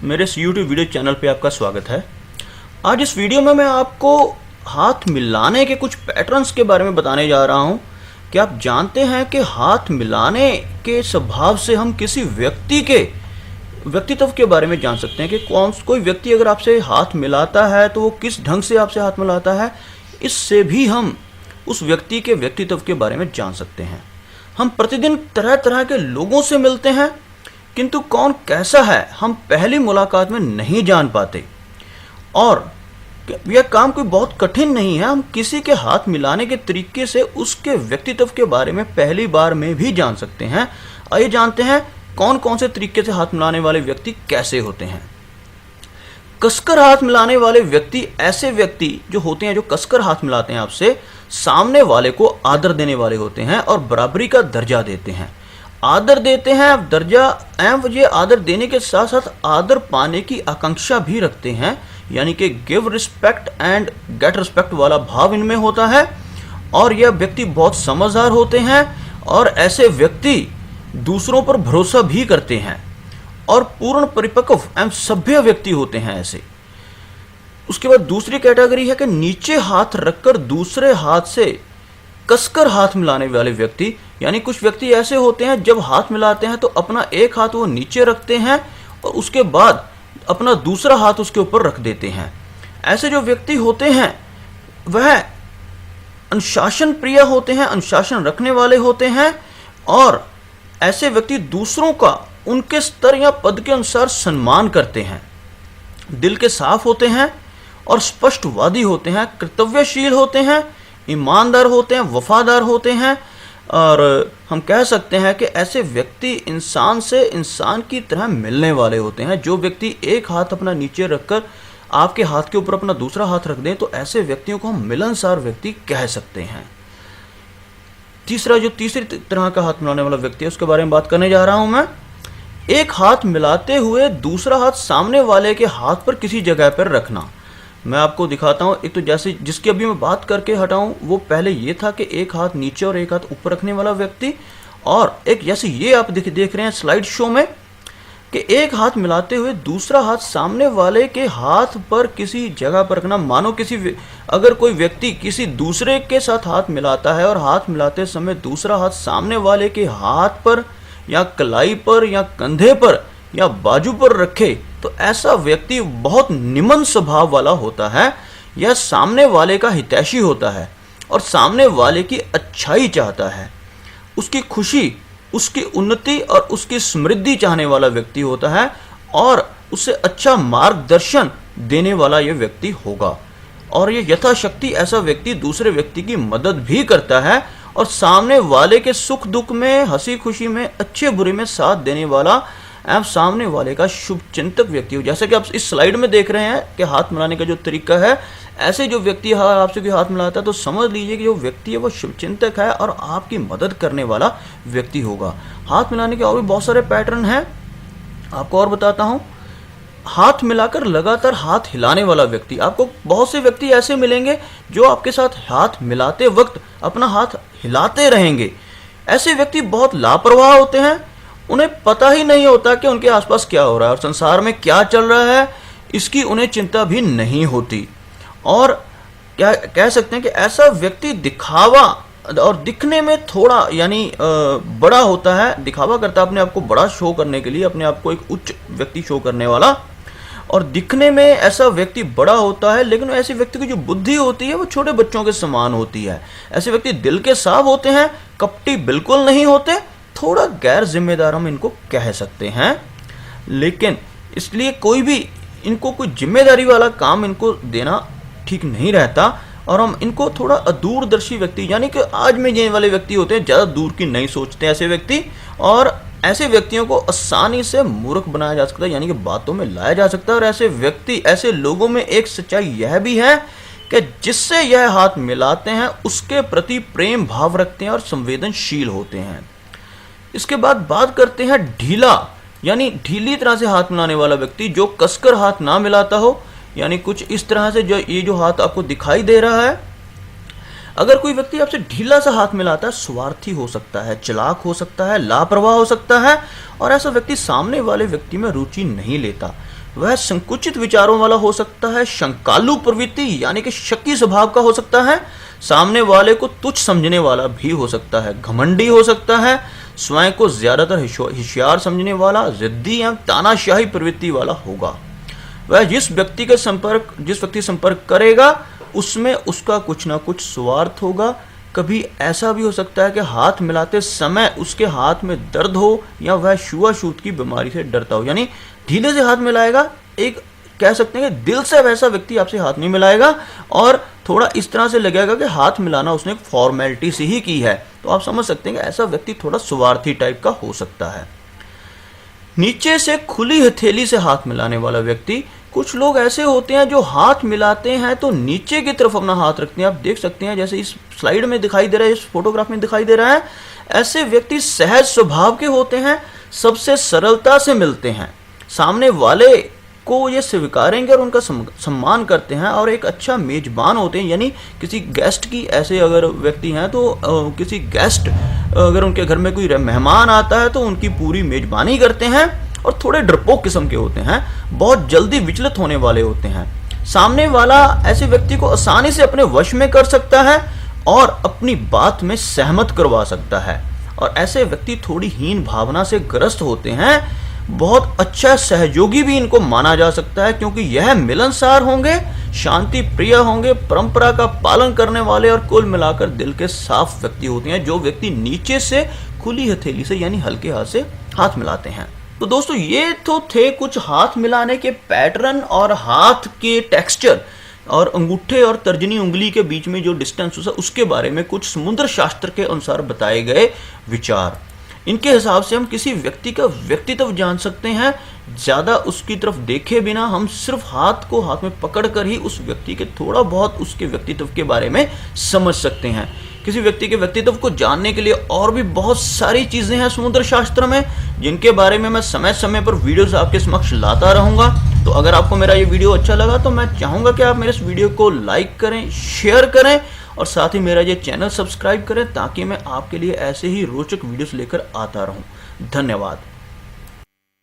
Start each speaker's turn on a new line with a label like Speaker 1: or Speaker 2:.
Speaker 1: मेरे इस YouTube video channel पे आपका स्वागत है। आज इस वीडियो में मैं आपको हाथ मिलाने के कुछ पैटर्न्स के बारे में बताने जा रहा हूं कि आप जानते हैं कि हाथ मिलाने के स्वभाव से हम किसी व्यक्ति के व्यक्तित्व के बारे में जान सकते हैं कि कोई व्यक्ति अगर आपसे हाथ मिलाता है तो वो किस ढंग से आपसे हाथ मिलाता है। इससे भी हम उस व्यक्ति के व्यक्तित्व के बारे में जान सकते हैं। हम प्रतिदिन तरह तरह के लोगों से मिलते हैं, किंतु कौन कैसा है हम पहली मुलाकात में नहीं जान पाते। और यह काम कोई बहुत कठिन नहीं है, हम किसी के हाथ मिलाने के तरीके से उसके व्यक्तित्व के बारे में पहली बार में भी जान सकते हैं। आइए जानते हैं कौन कौन से तरीके से हाथ मिलाने वाले व्यक्ति कैसे होते हैं। कसकर हाथ मिलाने वाले व्यक्ति ऐसे व्यक्ति जो होते हैं जो कसकर हाथ मिलाते हैं आपसे, सामने वाले को आदर देने वाले होते हैं और बराबरी का दर्जा देते हैं। आदर देते हैं दर्जा एवं ये आदर देने के साथ साथ आदर पाने की आकांक्षा भी रखते हैं, यानी कि give respect and get respect वाला भाव इनमें होता है। और यह व्यक्ति बहुत समझदार होते हैं और ऐसे व्यक्ति दूसरों पर भरोसा भी करते हैं और पूर्ण परिपक्व एवं सभ्य व्यक्ति होते हैं ऐसे। उसके बाद दूसरी कैटेगरी है कि नीचे हाथ रखकर दूसरे हाथ से कसकर हाथ मिलाने वाले व्यक्ति, यानी कुछ व्यक्ति ऐसे होते हैं जब हाथ मिलाते हैं तो अपना एक हाथ वो नीचे रखते हैं और उसके बाद अपना दूसरा हाथ उसके ऊपर रख देते हैं। ऐसे जो व्यक्ति होते हैं वह अनुशासन प्रिय होते हैं, अनुशासन रखने वाले होते हैं और ऐसे व्यक्ति दूसरों का उनके स्तर या पद के अनुसार सम्मान करते हैं। दिल के साफ होते हैं और स्पष्टवादी होते हैं, कर्तव्यशील होते हैं, ईमानदार होते हैं, वफादार होते हैं। और हम कह सकते हैं कि ऐसे व्यक्ति इंसान से इंसान की तरह मिलने वाले होते हैं। जो व्यक्ति एक हाथ अपना नीचे रखकर आपके हाथ के ऊपर अपना दूसरा हाथ रख दें तो ऐसे व्यक्तियों को हम मिलनसार व्यक्ति कह सकते हैं। तीसरी तरह का हाथ मिलाने वाला व्यक्ति है, उसके बारे में बात करने जा रहा हूं मैं। एक हाथ मिलाते हुए दूसरा हाथ सामने वाले के हाथ पर किसी जगह पर रखना। मैं आपको दिखाता हूं। एक तो जैसे जिसकी अभी मैं बात करके हटाऊं वो पहले ये था कि एक हाथ नीचे और एक हाथ ऊपर रखने वाला व्यक्ति, और एक जैसे ये आप देख रहे हैं स्लाइड शो में कि एक हाथ मिलाते हुए दूसरा हाथ सामने वाले के हाथ पर किसी जगह पर रखना। मानो अगर कोई व्यक्ति किसी दूसरे के साथ हाथ मिलाता है और हाथ मिलाते समय दूसरा हाथ सामने वाले के हाथ पर या कलाई पर या कंधे पर या बाजू पर रखे तो ऐसा व्यक्ति बहुत निमन स्वभाव वाला होता है। यह सामने वाले का हितैषी होता है और सामने वाले की अच्छाई चाहता है, उसकी खुशी, उसकी उन्नति और उसकी समृद्धि चाहने वाला व्यक्ति होता है और उससे अच्छा मार्गदर्शन देने वाला यह व्यक्ति होगा। और यह यथाशक्ति ऐसा व्यक्ति दूसरे व्यक्ति की मदद भी करता है और सामने वाले के सुख दुख में, हंसी खुशी में, अच्छे बुरे में साथ देने वाला एवं सामने वाले का शुभ चिंतक व्यक्ति हो। जैसे कि आप इस स्लाइड में देख रहे हैं कि हाथ मिलाने का जो तरीका है, ऐसे जो व्यक्ति आपसे कोई हाथ मिलाता है तो समझ लीजिए कि जो व्यक्ति है वो शुभ चिंतक है और आपकी मदद करने वाला व्यक्ति होगा। हाथ मिलाने के और भी बहुत सारे पैटर्न हैं, आपको और बताता हूँ। हाथ मिलाकर लगातार हाथ हिलाने वाला व्यक्ति, आपको बहुत से व्यक्ति ऐसे मिलेंगे जो आपके साथ हाथ मिलाते वक्त अपना हाथ हिलाते रहेंगे। ऐसे व्यक्ति बहुत लापरवाह होते हैं, उन्हें पता ही नहीं होता कि उनके आसपास क्या हो रहा है और संसार में क्या चल रहा है, इसकी उन्हें चिंता भी नहीं होती। और क्या कह सकते हैं कि ऐसा व्यक्ति दिखावा और दिखने में थोड़ा यानी बड़ा होता है, दिखावा करता है अपने आप को बड़ा शो करने के लिए, अपने आप को एक उच्च व्यक्ति शो करने वाला, और दिखने में ऐसा व्यक्ति बड़ा होता है लेकिन ऐसे व्यक्ति की जो बुद्धि होती है वो छोटे बच्चों के समान होती है। ऐसे व्यक्ति दिल के साफ होते हैं, कपटी बिल्कुल नहीं होते, थोड़ा गैर जिम्मेदार हम इनको कह सकते हैं। लेकिन इसलिए इनको कोई जिम्मेदारी वाला काम इनको देना ठीक नहीं रहता और हम इनको थोड़ा अदूरदर्शी व्यक्ति, यानी कि आज में जीने वाले व्यक्ति होते हैं, ज़्यादा दूर की नहीं सोचते ऐसे व्यक्ति। और ऐसे व्यक्तियों को आसानी से मूर्ख बनाया जा सकता है, यानी कि बातों में लाया जा सकता है। और ऐसे लोगों में एक सच्चाई यह भी है कि जिससे यह हाथ मिलाते हैं उसके प्रति प्रेम भाव रखते हैं और संवेदनशील होते हैं। इसके बाद बात करते हैं ढीला, यानी ढीली तरह से हाथ मिलाने वाला व्यक्ति जो कसकर हाथ ना मिलाता हो, यानी कुछ इस तरह से जो हाथ आपको दिखाई दे रहा है। अगर कोई व्यक्ति आपसे ढीला सा हाथ मिलाता है, स्वार्थी हो सकता है, चालाक हो सकता है, लापरवाह हो सकता है और ऐसा व्यक्ति सामने वाले व्यक्ति में रुचि नहीं लेता। वह संकुचित विचारों वाला हो सकता है, शंकालु प्रवृत्ति यानी कि शक्की स्वभाव का हो सकता है, सामने वाले को तुच्छ समझने वाला भी हो सकता है, घमंडी हो सकता है, स्वयं को ज्यादातर होशियार समझने वाला, जिद्दी या तानाशाही प्रवृत्ति वाला होगा। वह जिस व्यक्ति संपर्क करेगा उसमें उसका कुछ ना कुछ स्वार्थ होगा। कभी ऐसा भी हो सकता है कि हाथ मिलाते समय उसके हाथ में दर्द हो या वह छुआछूत की बीमारी से डरता हो, यानी ढीले से हाथ मिलाएगा, एक कह सकते हैं कि दिल से वैसा व्यक्ति आपसे हाथ नहीं मिलाएगा और थोड़ा इस तरह से लगेगा कि हाथ मिलाना उसने एक फॉर्मेलिटी से ही की है। तो आप समझ सकते हैं कि ऐसा व्यक्ति थोड़ा स्वार्थी टाइप का हो सकता है। नीचे से खुली हथेली से हाथ मिलाने वाला व्यक्ति, कुछ लोग ऐसे होते हैं जो हाथ मिलाते हैं तो नीचे की तरफ अपना हाथ रखते हैं। आप देख सकते हैं जैसे इस स्लाइड में दिखाई दे रहा है, इस फोटोग्राफ में दिखाई दे रहा है। ऐसे व्यक्ति सहज स्वभाव के होते हैं, सबसे सरलता से मिलते हैं, सामने वाले को ये स्वीकारेंगे और उनका सम्मान करते हैं और एक अच्छा मेजबान होते हैं। यानी किसी गेस्ट की, ऐसे अगर व्यक्ति हैं तो किसी गेस्ट अगर उनके घर में कोई मेहमान आता है तो उनकी पूरी मेजबानी करते हैं और थोड़े डरपोक किस्म के होते हैं, बहुत जल्दी विचलित होने वाले होते हैं। सामने वाला ऐसे व्यक्ति को आसानी से अपने वश में कर सकता है और अपनी बात में सहमत करवा सकता है। और ऐसे व्यक्ति थोड़ी हीन भावना से ग्रस्त होते हैं, बहुत अच्छा सहयोगी भी इनको माना जा सकता है क्योंकि यह मिलनसार होंगे, शांति प्रिय होंगे, परंपरा का पालन करने वाले और कुल मिलाकर दिल के साफ व्यक्ति होते हैं, जो व्यक्ति नीचे से खुली हथेली से यानी हल्के हाथ से हाथ मिलाते हैं। तो दोस्तों ये तो थे कुछ हाथ मिलाने के पैटर्न और हाथ के टेक्सचर और अंगूठे और तर्जनी उंगली के बीच में जो डिस्टेंस है उसके बारे में कुछ समुद्र शास्त्र के अनुसार बताए गए विचार। इनके हिसाब से हम किसी व्यक्ति का व्यक्तित्व जान सकते हैं, ज़्यादा उसकी तरफ देखे बिना हम सिर्फ हाथ को हाथ में पकड़कर ही उस व्यक्ति के थोड़ा बहुत उसके व्यक्तित्व के बारे में समझ सकते हैं। किसी व्यक्ति के व्यक्तित्व को जानने के लिए और भी बहुत सारी चीज़ें हैं समुद्र शास्त्र में, जिनके बारे में मैं समय समय पर वीडियोस आपके समक्ष लाता रहूँगा। तो अगर आपको मेरा ये वीडियो अच्छा लगा तो मैं चाहूँगा कि आप मेरे इस वीडियो को लाइक करें, शेयर करें और साथ ही मेरा ये चैनल सब्सक्राइब करें ताकि मैं आपके लिए ऐसे ही रोचक वीडियोस लेकर आता रहूं। धन्यवाद।